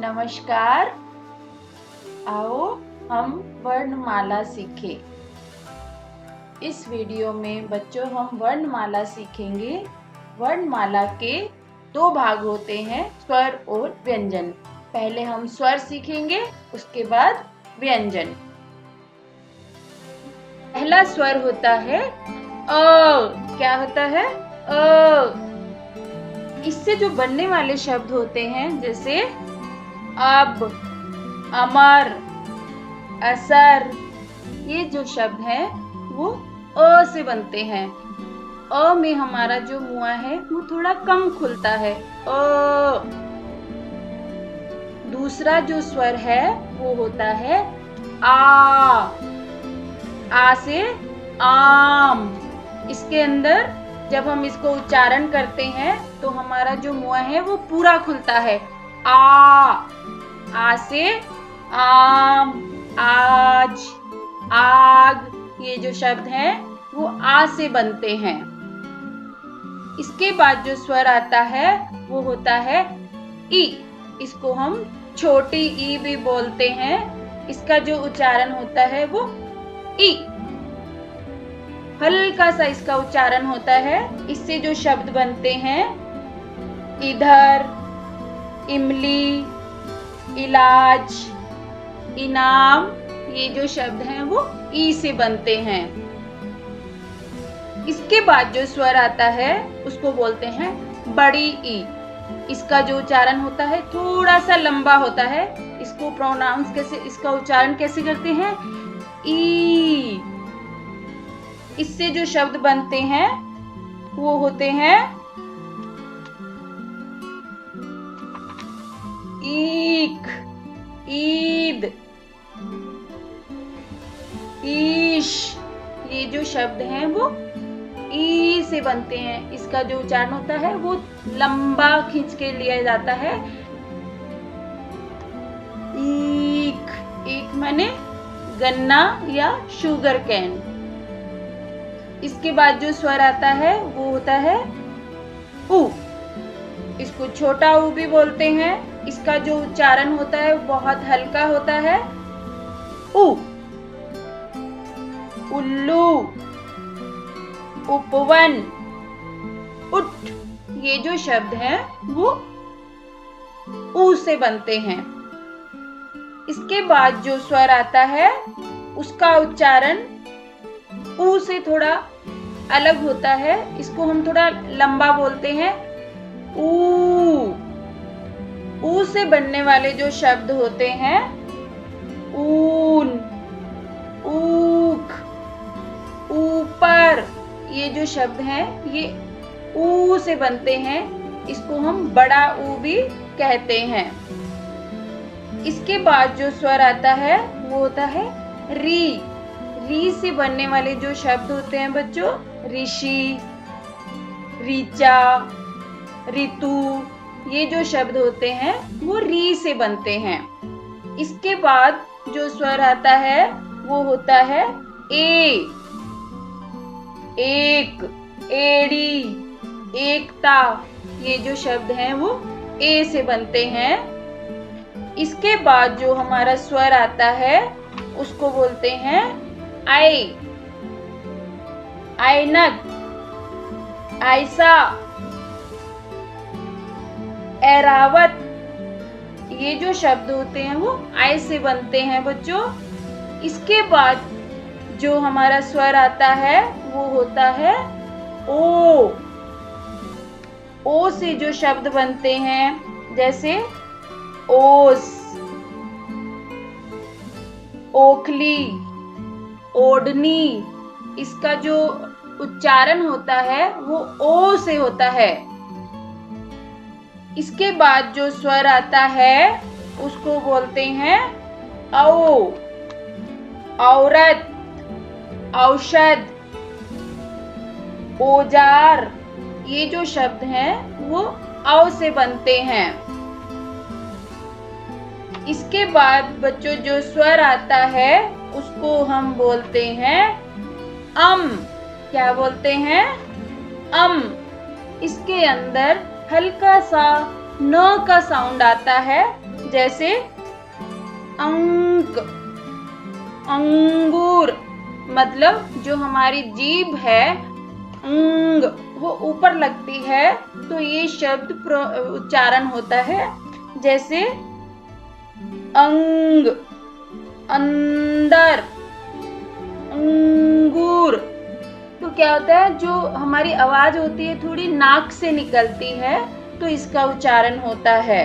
नमस्कार। आओ हम वर्णमाला सीखें। इस वीडियो में बच्चों हम वर्णमाला सीखेंगे। वर्णमाला के दो भाग होते हैं, स्वर और व्यंजन। पहले हम स्वर सीखेंगे, उसके बाद व्यंजन। पहला स्वर होता है अ। क्या होता है? अ। इससे जो बनने वाले शब्द होते हैं, जैसे अब, अमर, असर, ये जो शब्द हैं वो अ से बनते हैं। अ में हमारा जो मुंह है वो थोड़ा कम खुलता है। अ। दूसरा जो स्वर है वो होता है आ। आ से आम। इसके अंदर जब हम इसको उच्चारण करते हैं तो हमारा जो मुंह है वो पूरा खुलता है। आ से आम, आज, आग, ये जो शब्द हैं वो आ से बनते हैं। इसके बाद जो स्वर आता है वो होता है ई। इसको हम छोटी ई भी बोलते हैं। इसका जो उच्चारण होता है वो ई। हल्का सा इसका उच्चारण होता है। इससे जो शब्द बनते हैं इधर, इमली, इलाज, इनाम, ये जो शब्द हैं वो ई से बनते हैं। इसके बाद जो स्वर आता है उसको बोलते हैं बड़ी ई। इसका जो उच्चारण होता है थोड़ा सा लंबा होता है। इसको प्रोनाउंस कैसे, इसका उच्चारण कैसे करते हैं? ई। इससे जो शब्द बनते हैं वो होते हैं ईक, ईद, ईश, ये जो शब्द हैं वो ई से बनते हैं। इसका जो उच्चारण होता है वो लंबा खींच के लिया जाता है। ईक, ईक माने गन्ना या शुगर कैन। इसके बाद जो स्वर आता है वो होता है उ। इसको छोटा उ भी बोलते हैं। इसका जो उच्चारण होता है बहुत हल्का होता है। उ। उल्लू, उपवन, उठ, ये जो शब्द हैं वो ऊ से बनते हैं। इसके बाद जो स्वर आता है उसका उच्चारण ऊ से थोड़ा अलग होता है। इसको हम थोड़ा लंबा बोलते हैं। ऊ। ऊ से बनने वाले जो शब्द होते हैं ऊन, ऊख, ऊपर, ये जो शब्द हैं ये ऊ से बनते हैं। इसको हम बड़ा ऊ भी कहते हैं। इसके बाद जो स्वर आता है वो होता है री। री से बनने वाले जो शब्द होते हैं बच्चों, ऋषि, ऋचा, ऋतु, ये जो शब्द होते हैं वो री से बनते हैं। इसके बाद जो स्वर आता है वो होता है ए। एक, एड़ी, एकता, ये जो शब्द हैं वो ए से बनते हैं। इसके बाद जो हमारा स्वर आता है उसको बोलते हैं आई। ऐनक, ऐसा, एरावत, ये जो शब्द होते हैं वो आई से बनते हैं बच्चों। इसके बाद जो हमारा स्वर आता है वो होता है ओ। ओ से जो शब्द बनते हैं जैसे ओस, ओखली, ओढ़नी, इसका जो उच्चारण होता है वो ओ से होता है। इसके बाद जो स्वर आता है उसको बोलते हैं औ। औरत, औषध, औजार, ये जो शब्द हैं वो औ से बनते हैं। इसके बाद बच्चों जो स्वर आता है उसको हम बोलते हैं अम। क्या बोलते हैं? अम। इसके अंदर हल्का सा न का साउंड आता है, जैसे अंक, अंगूर, मतलब जो हमारी जीभ है अंग वो ऊपर लगती है तो ये शब्द उच्चारण होता है जैसे अंग, अंदर, अंगूर। तो क्या होता है, जो हमारी आवाज होती है थोड़ी नाक से निकलती है तो इसका उच्चारण होता है,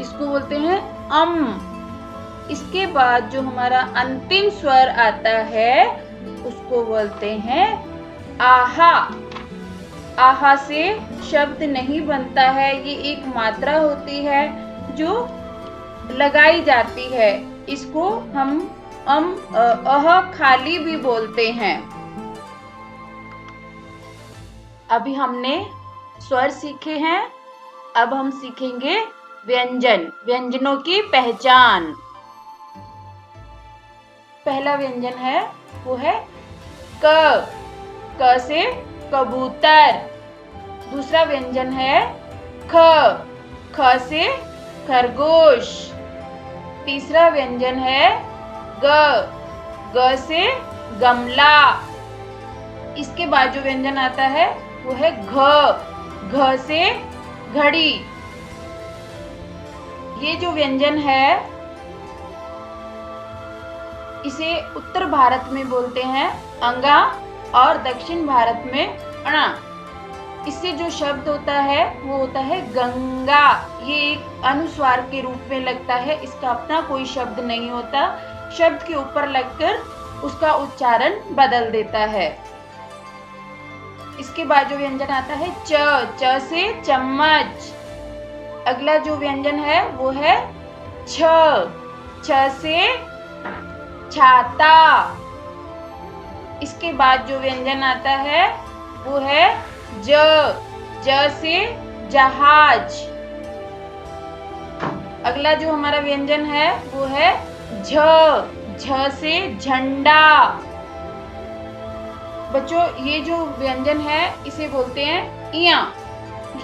इसको बोलते हैं अम। इसके बाद जो हमारा अंतिम स्वर आता है उसको बोलते हैं आहा। आहा से शब्द नहीं बनता है, ये एक मात्रा होती है जो लगाई जाती है, इसको हम अह खाली भी बोलते हैं। अभी हमने स्वर सीखे हैं, अब हम सीखेंगे व्यंजन, व्यंजनों की पहचान। पहला व्यंजन है वो है क, क से कबूतर। दूसरा व्यंजन है ख, ख से खरगोश। तीसरा व्यंजन है ग, ग से गमला। इसके बाद जो व्यंजन आता है वो है घ, घ से घड़ी। ये जो व्यंजन है इसे उत्तर भारत में बोलते हैं अंगा और दक्षिण भारत में अणा। इससे जो शब्द होता है वो होता है गंगा। ये एक अनुस्वार के रूप में लगता है, इसका अपना कोई शब्द नहीं होता, शब्द के ऊपर लगकर उसका उच्चारण बदल देता है। इसके बाद जो व्यंजन आता है च, च से चम्मच। अगला जो व्यंजन है वो है छ, छ से छाता। इसके बाद जो व्यंजन आता है वो है ज, ज से जहाज। अगला जो हमारा व्यंजन है वो है झ, झ से झंडा। बच्चों ये जो व्यंजन है इसे बोलते हैं इया।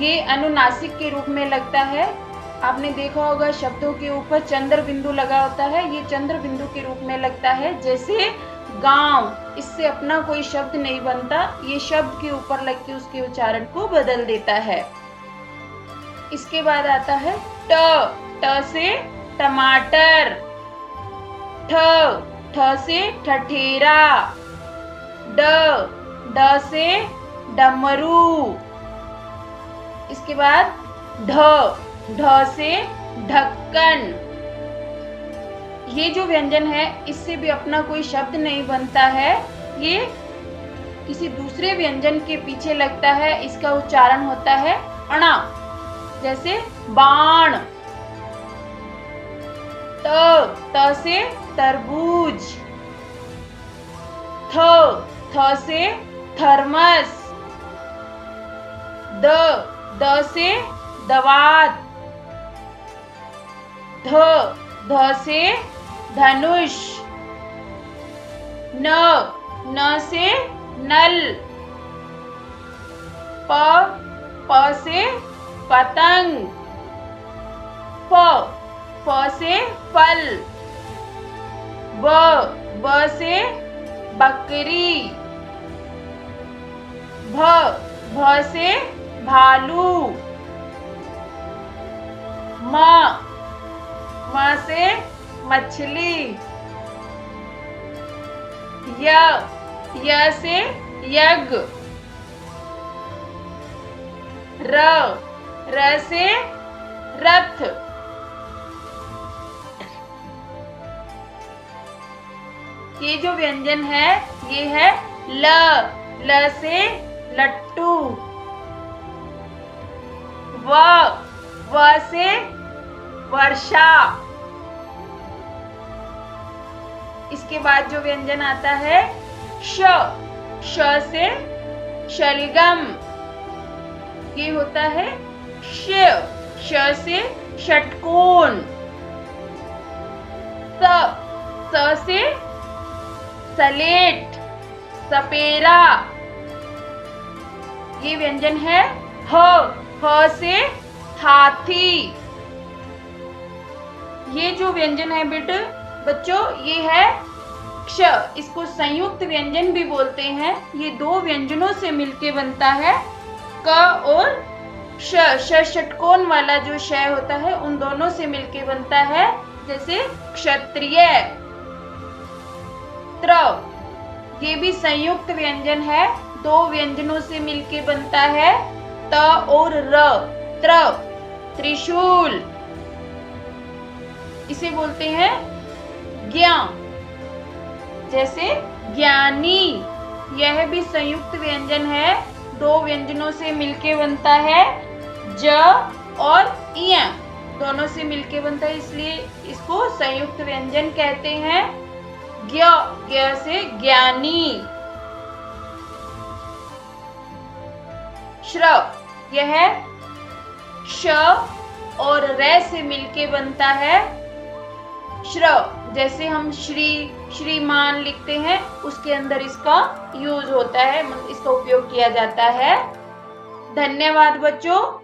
ये अनुनासिक के रूप में लगता है। आपने देखा होगा शब्दों के ऊपर चंद्र बिंदु लगा होता है, ये चंद्र बिंदु के रूप में लगता है। जैसे गांव, इससे अपना कोई शब्द नहीं बनता, ये शब्द के ऊपर लग के उसके उच्चारण को बदल देता है। इसके बाद आता है ट, ट से टमाटर। ठ, ठ से ठठेरा। ड, ड से डमरू। इसके बाद ढ, ढ से ढक्कन। ये जो व्यंजन है इससे भी अपना कोई शब्द नहीं बनता है, ये किसी दूसरे व्यंजन के पीछे लगता है, इसका उच्चारण होता है अणा। जैसे बाण। त, त से तरबूज। थ, थ से थर्मस। द, द से दवात। ध, ध से धनुष। न, न से नल। प, प से पतंग। फ, फ से फल। ब, ब से बकरी। भ, भ से भालू। म, म से मछली। य, य से यज्ञ। र, र से रथ। ये जो व्यंजन है ये है ल, ल से लट्टू। व, व से वर्षा। इसके बाद जो व्यंजन आता है श, श से शलगम। ये होता है श, श से षटकोण। स, स से सलेट, सपेरा। ये व्यंजन है ह, ह से हाथी। ये जो व्यंजन है बेटे बच्चों, ये है क्ष। इसको संयुक्त व्यंजन भी बोलते हैं। ये दो व्यंजनों से मिलके बनता है, क और श। षटकोण वाला जो श होता है उन दोनों से मिलके बनता है, जैसे क्षत्रिय। त्र, ये भी संयुक्त व्यंजन है, दो व्यंजनों से मिलके बनता है, त और र। त्र, त्रिशूल। इसे बोलते हैं ज्ञा, जैसे ज्ञानी। यह भी संयुक्त व्यंजन है, दो व्यंजनों से मिलके बनता है, ज और य दोनों से मिलके बनता है, इसलिए इसको संयुक्त व्यंजन कहते हैं। ज्ञ, ज्ञ से ज्ञानी। श्र, यह श और रे से मिलके बनता है, श्र। जैसे हम श्री, श्रीमान लिखते हैं, उसके अंदर इसका यूज होता है, इसका उपयोग किया जाता है। धन्यवाद बच्चों।